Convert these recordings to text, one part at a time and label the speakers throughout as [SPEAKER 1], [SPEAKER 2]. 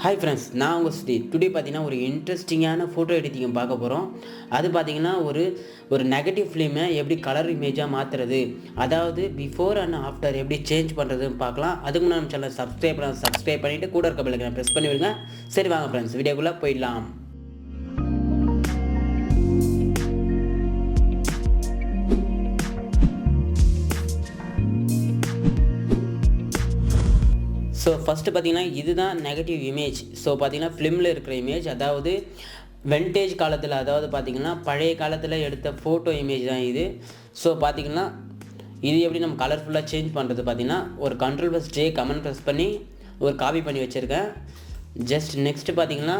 [SPEAKER 1] Hi friends, நான் உங்கள் Sudhir. Today பார்த்தீங்கன்னா ஒரு இன்ட்ரெஸ்டிங்கான ஃபோட்டோ எடிட்டிங் பார்க்க போகிறோம். அது பார்த்தீங்கன்னா ஒரு நெகட்டிவ் ஃபிலிமை எப்படி கலர் இமேஜாக மாற்றுறது, அதாவது பிஃபோர் அண்ட் ஆஃப்டர் எப்படி சேஞ்ச் பண்ணுறதுன்னு பார்க்கலாம். அதுக்கு முன்னாடி நம்ம சேனல் சப்ஸ்கிரைப் பண்ணிவிட்டு கூட இருக்க பெல்லைக்கனை ப்ரெஸ் பண்ணி விடுங்க. சரி வாங்க ஃப்ரெண்ட்ஸ், வீடியோக்குள்ளே போயிடலாம். ஸோ ஃபஸ்ட்டு பார்த்தீங்கன்னா இதுதான் நெகட்டிவ் இமேஜ். ஸோ பார்த்தீங்கன்னா ஃபிலிமில் இருக்கிற இமேஜ், அதாவது வெண்டேஜ் காலத்தில், அதாவது பார்த்திங்கன்னா பழைய காலத்தில் எடுத்த ஃபோட்டோ இமேஜ் தான் இது. ஸோ பார்த்திங்கன்னா இது எப்படி நம்ம கலர்ஃபுல்லாக சேஞ்ச் பண்ணுறது பார்த்திங்கன்னா ஒரு Ctrl+J கமெண்ட் ப்ரெஸ் பண்ணி ஒரு காப்பி பண்ணி வச்சுருக்கேன். ஜஸ்ட் நெக்ஸ்ட்டு பார்த்திங்கன்னா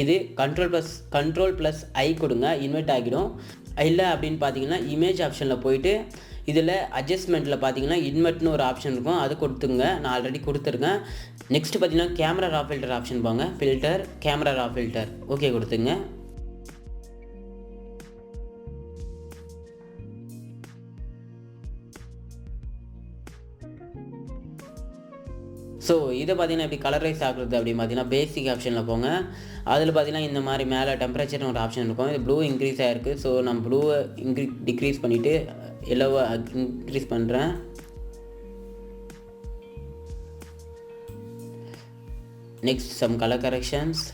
[SPEAKER 1] இது Ctrl+I கொடுங்க, இன்வெர்ட் ஆகிடும். இல்லை அப்படின்னு பார்த்தீங்கன்னா இமேஜ் ஆப்ஷனில் போயிட்டு இதில் அட்ஜஸ்ட்மெண்ட்டில் பார்த்தீங்கன்னா இன்வெர்ட்னு ஒரு ஆப்ஷன் இருக்கும், அது கொடுத்துங்க. நான் ஆல்ரெடி கொடுத்துருக்கேன். நெக்ஸ்ட்டு பார்த்தீங்கன்னா கேமரா ரா ஃபில்டர் ஆப்ஷன் போங்க. Filter camera raw filter okay கொடுத்துங்க. ஸோ இதை பார்த்தீங்கன்னா எப்படி கலரைஸ் ஆகுறது அப்படின்னு பார்த்தீங்கன்னா பேசிக் ஆப்ஷனில் போங்க. அதில் பார்த்தீங்கன்னா இந்த மாதிரி மேலே டெம்பரேச்சர்னு ஒரு ஆப்ஷன் இருக்கும். இது ப்ளூ இன்க்ரீஸ் ஆகிருக்கு. ஸோ நான் ப்ளூவை டிக்ரீஸ் பண்ணிவிட்டு எல்லோவை இன்க்ரீஸ் பண்ணுறேன். Next sum colour corrections.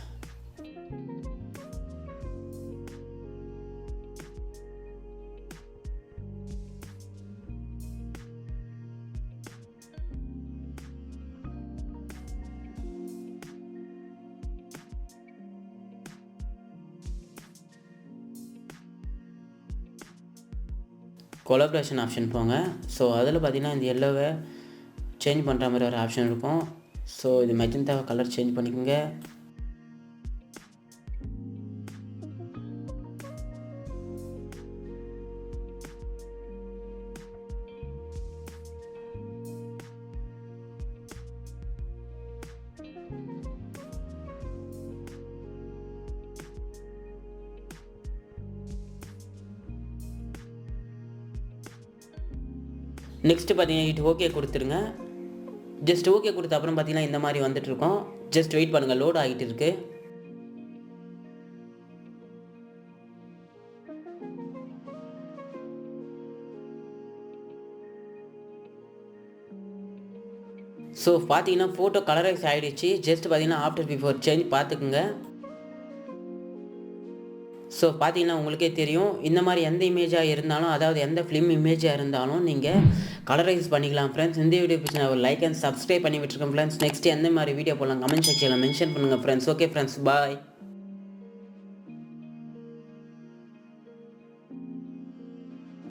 [SPEAKER 1] Collaboration option போங்க. ஸோ அதில் பார்த்தீங்கன்னா இந்த எல்லோவை சேஞ்ச் பண்ணுற மாதிரி ஒரு ஆப்ஷன் இருக்கும். ஸோ இது மெஜந்தாவை கலர் சேஞ்ச் பண்ணிக்கோங்க. நெக்ஸ்ட்டு பார்த்தீங்கன்னா இது ஓகே கொடுத்துருங்க. ஜஸ்ட் ஓகே கொடுத்த அப்புறம் பார்த்தீங்கன்னா இந்த மாதிரி வந்துட்டுருக்கோம். ஜஸ்ட் வெயிட் பண்ணுங்கள், லோட் ஆகிட்டு இருக்கு. ஸோ பார்த்தீங்கன்னா ஃபோட்டோ கலரைஸ் ஆகிடுச்சு. ஜஸ்ட் பார்த்தீங்கன்னா ஆஃப்டர் பிஃபோர் சேஞ்ச் பார்த்துக்குங்க. ஸோ பார்த்தீங்கன்னா உங்களுக்கே தெரியும், இந்த மாதிரி எந்த இமேஜாக இருந்தாலும், அதாவது எந்த ஃபிலிம் இமேஜாக இருந்தாலும் நீங்கள் கலரைஸ் பண்ணிக்கலாம் ஃப்ரெண்ட்ஸ். இந்த வீடியோ பிடிச்சா ஒரு லைக் அண்ட் சப்ஸ்கிரைப் பண்ணி விட்டுருக்கேன் ஃப்ரெண்ட்ஸ். நெக்ஸ்ட் எந்த மாதிரி வீடியோ போடலாம் கமெண்ட் செக்ஷனில் மென்ஷன் பண்ணுங்கள் ஃப்ரெண்ட்ஸ். ஓகே ஃப்ரெண்ட்ஸ், பாய்.